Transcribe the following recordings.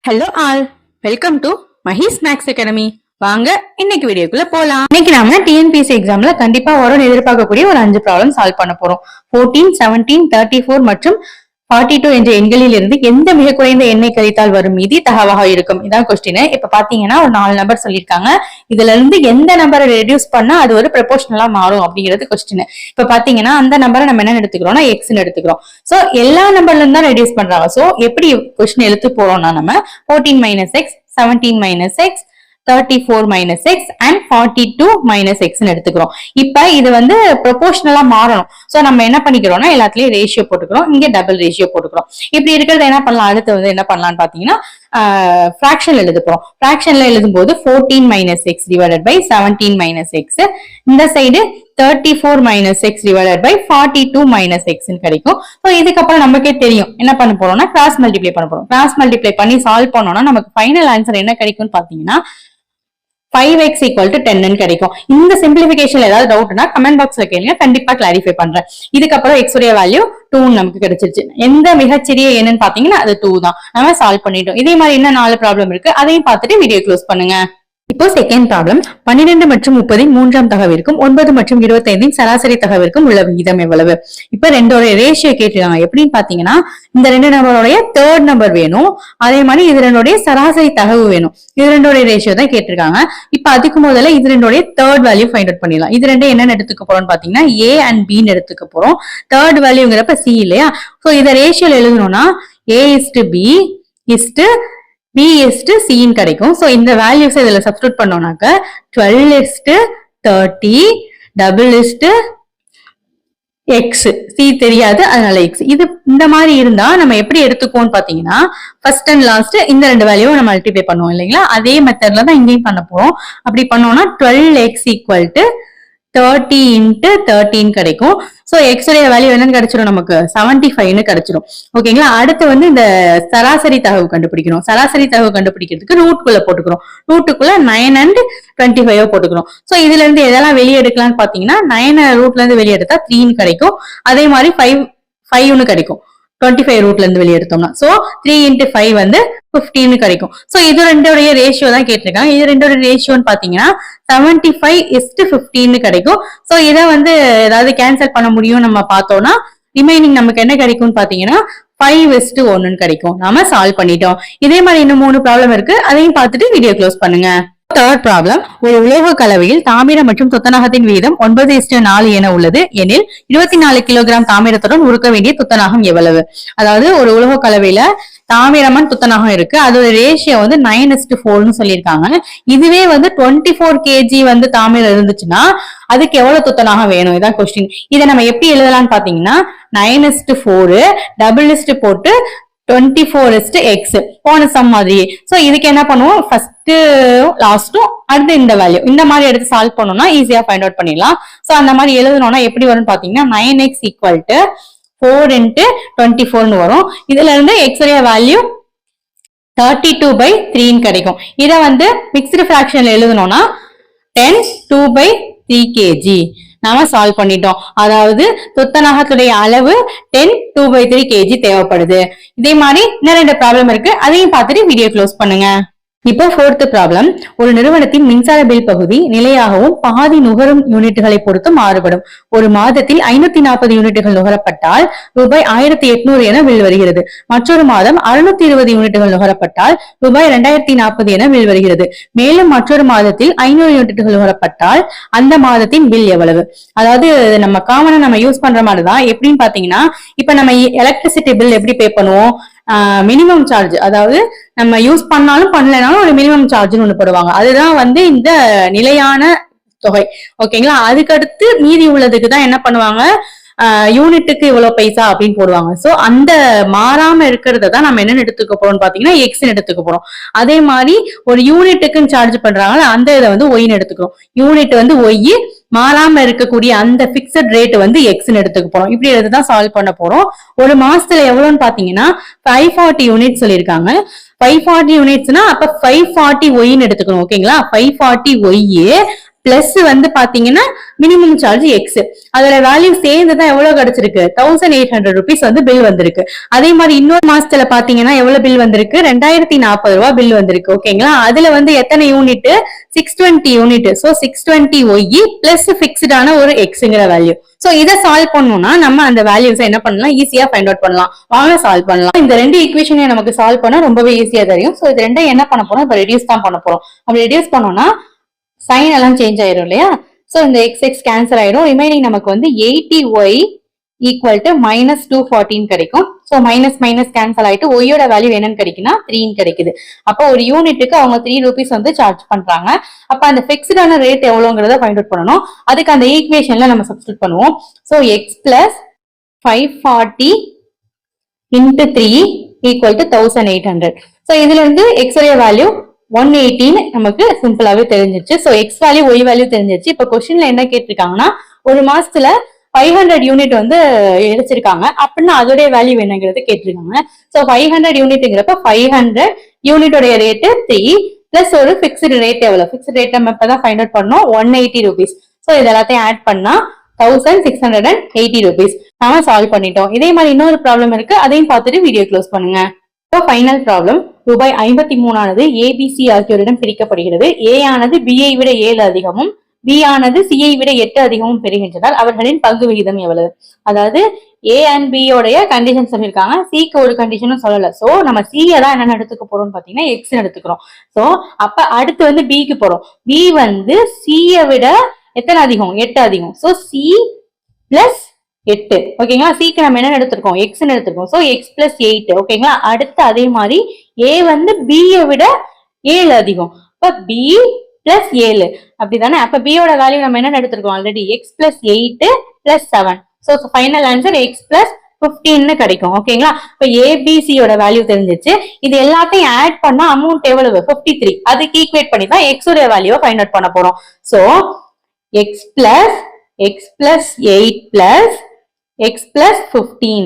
Hello all, welcome to Mahi's maths academy. வாங்க இன்னைக்கு வீடியோக்குள்ள போலாம். இன்னைக்கு நாம டிஎன்பிஎஸ்சி எக்ஸாம்ல கண்டிப்பா வரும்னு எதிர்பார்க்கக்கூடிய ஒரு 5 ப்ராப்ளம் சால்வ் பண்ண போறோம். 14, 17, 34 மற்றும் 42 என்ற எண்களில் இருந்து எந்த மிக குறைந்த எண்ணை கழித்தால் வரும் மீதி தகவாக இருக்கும். இதான் கொஸ்டின். இப்ப பாத்தீங்கன்னா ஒரு 4 நம்பர் சொல்லியிருக்காங்க. இதுல இருந்து எந்த நம்பரை ரெடியூஸ் பண்ணா அது ஒரு ப்ரொபோர்ஷனலா மாறும் அப்படிங்கிறது கொஸ்டின். இப்ப பாத்தீங்கன்னா அந்த நம்பரை நம்ம என்ன எடுத்துக்கிறோம்னா எக்ஸ்ன்னு எடுத்துக்கிறோம். சோ எல்லா நம்பர்ல இருந்தா ரெடியூஸ் பண்றாங்க. சோ எப்படி கொஸ்டின் எடுத்து போறோம்னா நம்ம 14 minus x, 17 minus x, 34 minus x and 42 minus x எடுத்துக்கிறோம். இப்ப இது வந்து ப்ரொபோர்ஷனலா மாறணும். சோ நம்ம என்ன பண்ணிக்கிறோம்னா எல்லாத்துலயும் ரேஷியோ போட்டுக்கிறோம். இங்க டபுள் ரேஷியோ போட்டுக்கிறோம். இப்படி இருக்கிறது என்ன பண்ணலாம், அடுத்து வந்து என்ன பண்ணலாம்னு பாத்தீங்கன்னா ஃபிராக்ஷன்ல எழுத போறோம். ஃபிராக்ஷன்ல எழுதும் போது 14 minus x divided by 17 minus x, இந்த side 34 minus x divided by 42 minus x கிடைக்கும். சோ இதுக்கப்புறம் நமக்கே தெரியும் என்ன பண்ண போறோம்னா கிராஸ் மல்டிப்ளை பண்ண போறோம். கிராஸ் மல்டிப்ளை பண்ணி சால்வ் பண்ணோம்னா நமக்கு ஃபைனல் ஆன்சர் என்ன கிடைக்கும்னு பாத்தீங்கன்னா 5x equal to 10 கிடைக்கும். இந்த சிம்பிளிபிகேஷன்ல ஏதாவது டவுட்னா கமெண்ட் பாக்ஸ்ல கேளுங்க, கண்டிப்பா கிளாரிஃபை பண்றேன். இதுக்கப்புறம் x உடைய வேல்யூ 2 நமக்கு கிடைச்சிருச்சு. எந்த மிகச்சிறிய எண்ணுன்னு பாத்தீங்கன்னா அது 2 தான். நம்ம சால்வ் பண்ணிட்டோம். இதே மாதிரி இன்னும் 4 ப்ராப்ளம் இருக்கு, அதையும் பார்த்துட்டு வீடியோ க்ளோஸ் பண்ணுங்க. இப்போ செகண்ட் ப்ராப்ளம் 12 மற்றும் 30 மூன்றாம் தகவிற்கும் 9 மற்றும் 25 சராசரி தகவிற்கும் உள்ள விகிதம் எவ்வளவு? இப்ப ரெண்டோட ரேஷியோ கேட்டிருக்காங்க. எப்படின்னு பாத்தீங்கன்னா இந்த ரெண்டு நம்பரோடைய தேர்ட் நம்பர் வேணும், அதே மாதிரி இது ரெண்டோடைய சராசரி தகவு வேணும். இது ரெண்டோட ரேஷியோ தான் கேட்டிருக்காங்க. இப்ப அதுக்கு முதல்ல இது ரெண்டோடைய தேர்ட் வேல்யூ ஃபைண்ட் அவுட் பண்ணிடலாம். இது ரெண்டு என்னன்னு எடுத்துக்க போறோம்னு பாத்தீங்கன்னா A and B எடுத்துக்க போறோம். தேர்ட் வேல்யூங்கிறப்ப C இல்லையா? சோ இத ரேஷியோல எழுதணும்னா A:B B:C கிடைக்கும். சோ இந்த வேல்யூஸ் இதுல சப்ஸ்டிட்யூட் பண்ணோம்னாக்க 12:30 X, C தெரியாது அதனால X. இது இந்த மாதிரி இருந்தா நம்ம எப்படி எடுத்துக்கோன்னு பாத்தீங்கன்னா ஃபர்ஸ்ட் அண்ட் லாஸ்ட் இந்த ரெண்டு வேல்யூவை நம்ம மல்டிப்ளை பண்ணுவோம் இல்லைங்களா? அதே மெத்தட்ல தான் இங்கேயும் பண்ண போறோம். அப்படி பண்ணோம்னா 12x equal to 30 into 13 கிடைக்கும். சோ x உடைய வேல்யூ என்னன்னு கிடைச்சிடும், நமக்கு 75 கிடைச்சிடும். ஓகேங்களா? அடுத்து வந்து இந்த சராசரி தகவு கண்டுபிடிக்கணும். சராசரி தகவு கண்டுபிடிக்கிறதுக்கு ரூட்குள்ள போட்டுக்கிறோம். ரூட்டுக்குள்ள 9 and 25 போட்டுக்கிறோம். சோ இதுல இருந்து எதெல்லாம் வெளியே எடுக்கலாம்னு பாத்தீங்கன்னா 9 ரூட்ல இருந்து வெளியே எடுத்தா 3 கிடைக்கும். அதே மாதிரி 5 கிடைக்கும் 25 ரூட்ல இருந்து வெளியே எடுத்தோம்னா. சோ 3 into 5 வந்து 15 கிடைக்கும். சோ இது ரெண்டோடைய ரேஷியோ தான் கேட்டிருக்காங்க. இது ரெண்டோட ரேஷியோன்னு பாத்தீங்கன்னா 75:15 கிடைக்கும். சோ இதை வந்து ஏதாவது கேன்சல் பண்ண முடியும் நம்ம பார்த்தோம்னா ரிமைனிங் நமக்கு என்ன கிடைக்கும்னு பாத்தீங்கன்னா 5:1 கிடைக்கும். நாம சால்வ் பண்ணிட்டோம். இதே மாதிரி இன்னும் 3 ப்ராப்ளம் இருக்கு, அதையும் பார்த்துட்டு வீடியோ க்ளோஸ் பண்ணுங்க. தேர்ட் ப்ராப்ளம், ஒரு உலோக கலவையில் தாமிரம் மற்றும் துத்தநாகத்தின் விகிதம் 9:4 என உள்ளது எனில் 24 கிலோகிராம் தாமிரத்துடன் உருக்க வேண்டிய துத்தநாகம் எவ்வளவு? அதாவது ஒரு உலோக கலவையில தாமிரமன் துத்தநாகம் இருக்கு, அதோட ரேஷியோ வந்து 9:4 சொல்லியிருக்காங்க. இதுவே வந்து 24 kg வந்து தாமிரம் இருந்துச்சுன்னா அதுக்கு எவ்வளவு துத்தநாகம் வேணும்? இதான் கொஸ்டின். இதை நம்ம எப்படி எழுதலாம்னு பாத்தீங்கன்னா 9:4 டபுள் லிஸ்ட் போட்டு 24:x போன சம் மாதிரி. சோ இதுக்கு என்ன பண்ணுவோம், ஃபர்ஸ்ட் லாஸ்டும் அடுத்து இந்த வேல்யூ இந்த மாதிரி எடுத்து சால்வ் பண்ணோம்னா ஈஸியா ஃபைண்ட் அவுட் பண்ணிடலாம். சோ அந்த மாதிரி எழுதணும்னா எப்படி வரும்னு பாத்தீங்கன்னா 9x equal to 4 into 24 வரும். இதுல இருந்து x உடைய வேல்யூ 32/3 கிடைக்கும். இத வந்து மிக்ஸ்டு ஃபிராக்ஷன்ல எழுதணும்னா 10 2/3 kg. நாம சால்வ் பண்ணிட்டோம். அதாவது துத்தநாகத்துடைய அளவு 10 2/3 kg தேவைப்படுது. இதே மாதிரி இன்னும் 2 ப்ராப்ளம் இருக்கு, அதையும் பார்த்துட்டு வீடியோ க்ளோஸ் பண்ணுங்க. இப்போ ஃபோர்த் ப்ராப்ளம், ஒரு நிறுவனத்தின் மின்சார பில் பகுதி நிலையாகவும் பாதி நுகரும் யூனிட்டுகளை பொறுத்து மாறுபடும். ஒரு மாதத்தில் 540 யூனிட்டுகள் நுகரப்பட்டால் ரூபாய் 1800 என பில் வருகிறது. மற்றொரு மாதம் 620 யூனிட்டுகள் நுகரப்பட்டால் ரூபாய் 2040 என பில் வருகிறது. மேலும் மற்றொரு மாதத்தில் 500 யூனிட்டுகள் நுகரப்பட்டால் அந்த மாதத்தின் பில் எவ்வளவு? அதாவது நம்ம காமனா நம்ம யூஸ் பண்ற மாதிரிதான். எப்படின்னு பாத்தீங்கன்னா இப்ப நம்ம எலக்ட்ரிசிட்டி பில் எப்படி பே பண்ணுவோம், மினிமம் சார்ஜ், அதாவது நம்ம யூஸ் பண்ணாலும் பண்ணலனாலும் ஒரு மினிமம் சார்ஜ்னு ஒண்ணு போடுவாங்க. அதுதான் வந்து இந்த நிலையான தொகை. ஓகேங்களா? அதுக்கடுத்து மீதி உள்ளதுக்கு தான் என்ன பண்ணுவாங்க, யூனிட்டுக்கு இவ்வளவு பைசா அப்படின்னு போடுவாங்க. சோ அந்த மாறாம இருக்கிறத தான் நம்ம என்னன்னு எடுத்துக்க போறோம்னு பாத்தீங்கன்னா எக்ஸ்ன்னு எடுத்துக்க போறோம். அதே மாதிரி ஒரு யூனிட்டுக்குன்னு சார்ஜ் பண்றாங்க, அந்த இதை வந்து ஒய்ன்னு எடுத்துக்கிறோம். யூனிட் வந்து ஒய், மாறாம இருக்கக்கூடிய அந்த பிக்சட் ரேட் வந்து எக்ஸ்ன்னு எடுத்துக்க போறோம். இப்படி எடுத்துதான் சால்வ் பண்ண போறோம். ஒரு மாசத்துல எவ்வளவுன்னு பாத்தீங்கன்னா 540 யூனிட் சொல்லியிருக்காங்க. 540 யூனிட்ஸ்னா அப்ப 540 ஒய்ன்னு எடுத்துக்கணும். ஓகேங்களா? 540 ஒய் பிளஸ் வந்து பாத்தீங்கன்னா மினிமம் சார்ஜ் எக்ஸ், அதோட வேல்யூ சேர்ந்துதான் எவ்வளவு கிடைச்சிருக்கு, 1800 rupees வந்து பில் வந்திருக்கு. அதே மாதிரி இன்னொரு மாசத்துல பாத்தீங்கன்னா எவ்வளவு பில் வந்திருக்கு, 2040 ரூபாய் பில் வந்திருக்கு. ஓகேங்களா, அதுல வந்து எத்தனை unit, 620 unit. So 620 Y plus பிக்ஸ்டான ஒரு எக்ஸ்ங்கிற வேல்யூ. சோ இதை சால்வ் பண்ணணும்னா நம்ம அந்த வேல்யூஸ் என்ன பண்ணலாம், ஈஸியா ஃபைண்ட் அவுட் பண்ணலாம். வாங்க சால்வ் பண்ணலாம். இந்த ரெண்டு ஈக்குவேஷனையும் நமக்கு சால்வ் பண்ண ரொம்பவே ஈஸியா தெரியும். சோ இது ரெண்டும் என்ன பண்ண போறோம், இப்ப ரெடியூஸ் தான் பண்ண போறோம். அப்படி ரெடியூஸ் பண்ணோம்னா சைன் எல்லாம் சேஞ்ச் ஆயிரும் இல்லையா. சோ இந்த எக்ஸ் எக்ஸ் கேன்சல் ஆயிடும். ரிமைனிங் நமக்கு வந்து 80y ஈக்குவல் டு -214 கிடைக்கும். சோ மைனஸ் மைனஸ் கேன்சல் ஆயிட்டு ஒய்யோட வேல்யூ என்னன்னு கிடைக்குன்னா 3 கிடைக்குது. அப்போ ஒரு யூனிட்டுக்கு அவங்க 3 rupees வந்து சார்ஜ் பண்றாங்க. அப்ப அந்த பிக்ஸ்டான ரேட் எவ்வளவுங்கிறத ஃபைண்ட் அவுட் பண்ணணும். அதுக்கு அந்த ஈக்குவேஷன்ல நம்ம சப்ஸ்டிட்யூட் பண்ணுவோம். So x plus 540 into 3 equal to 1800. So இதுல இருந்து எக்ஸ் உடைய வேல்யூ 118 நமக்கு சிம்பிளாவே தெரிஞ்சிருச்சு. So x value y value தெரிஞ்சிருச்சு. இப்ப கொஸ்டின்ல என்ன கேட்டிருக்காங்கன்னா ஒரு மாசத்துல 500 யூனிட் வந்து எடுத்திருக்காங்க அப்படின்னா அதோடைய வேல்யூ என்னங்கிறது கேட்டிருக்காங்க. சோ 500 யூனிட்ங்கிறப்ப 500 யூனிட்டோடைய ரேட்டு 3 பிளஸ் ஒரு பிக்ஸ்டு ரேட் எவ்வளவு, பிக்ஸ்டு ரேட் நம்ம இப்பதான் ஃபைண்ட் அவுட் பண்ணோம் 180 rupees. சோ இது எல்லாத்தையும் ஆட் பண்ணா 1680 rupees. நாம சால்வ் பண்ணிட்டோம். இதே மாதிரி இன்னொரு ப்ராப்ளம் இருக்கு, அதையும் பார்த்துட்டு வீடியோ க்ளோஸ் பண்ணுங்க. இப்போ ஃபைனல் ப்ராப்ளம், ரூபாய் 53 ஆனது ஏபிசி ஆகியோரிடம் பிரிக்கப்படுகிறது. ஏ ஆனது பிஐ விட 7 அதிகமும் பி ஆனது சிஐ விட 8 அதிகமும் பெறுகின்றதால் அவர்களின் பங்கு விகிதம் எவ்வளவு. அதாவது ஏ அண்ட் பி உடைய கண்டிஷன் சொல்லியிருக்காங்க, சிக்கு ஒரு கண்டிஷனும் சொல்லல. சோ நம்ம சி தான் என்ன எடுத்துக்க போறோம்னு பாத்தீங்கன்னா எக்ஸ் எடுத்துக்கிறோம். சோ அப்ப அடுத்து வந்து பிக்கு போறோம். பி வந்து சியை விட எத்தனை அதிகம், 8 அதிகம். So C plus 8. ஓகேங்களா, சிக்கு நம்ம என்ன எடுத்திருக்கோம், எக்ஸ் எடுத்திருக்கோம். So x plus 8. ஓகேங்களா, அடுத்து அதே மாதிரி ஏ வந்து பியை விட 7 அதிகம். அப்ப பி பிளஸ் 7 அப்படிதானே. அப்ப பியோட வேல்யூ நம்ம என்ன எடுத்திருக்கோம் already, X plus 8 plus 7. So final answer X plus 15 கிடைக்கும். ஓகேங்களா, இப்ப ஏபிசியோட வேல்யூ தெரிஞ்சிச்சு. இது எல்லாத்தையும் ஆட் பண்ணா அமௌண்ட் எவ்வளவு, 53. அதுக்கு ஈக்குவேட் பண்ணி தான் எக்ஸ் உடைய வேல்யூவை ஃபைண்ட் அவுட் பண்ண போறோம். So x plus 8 plus x plus 15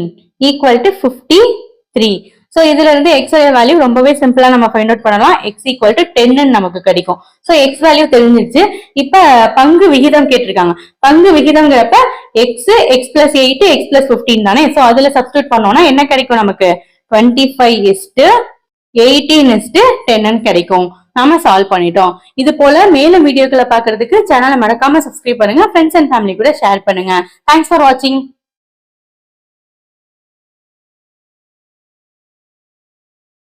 equal to 53. So இதுல இருந்து x உடைய வேல்யூ ரொம்பவே சிம்பிளா நம்ம ஃபைண்ட் அவுட் பண்ணலாம். x equal to 10 நமக்கு கிடைக்கும். சோ x வேல்யூ தெரிஞ்சிருச்சு. இப்ப பங்கு விகிதம் கேட்டிருக்காங்க. பங்கு விகிதம்ங்கிறப்ப x plus 8 x plus 15 தானே. சோ அதுல சப்ஸ்டிட்யூட் பண்ணோம்னா என்ன கிடைக்கும் நமக்கு, 25:18:10 கிடைக்கும். நாம சால்வ் பண்ணிட்டோம். இது போல மேலும் வீடியோக்களை பாக்குறதுக்கு சேனலை மறக்காம சப்ஸ்கிரைப் பண்ணுங்க, ஃப்ரெண்ட்ஸ் அண்ட் ஃபேமிலி கூட ஷேர் பண்ணுங்க. தேங்க்ஸ் ஃபார் வாட்சிங்.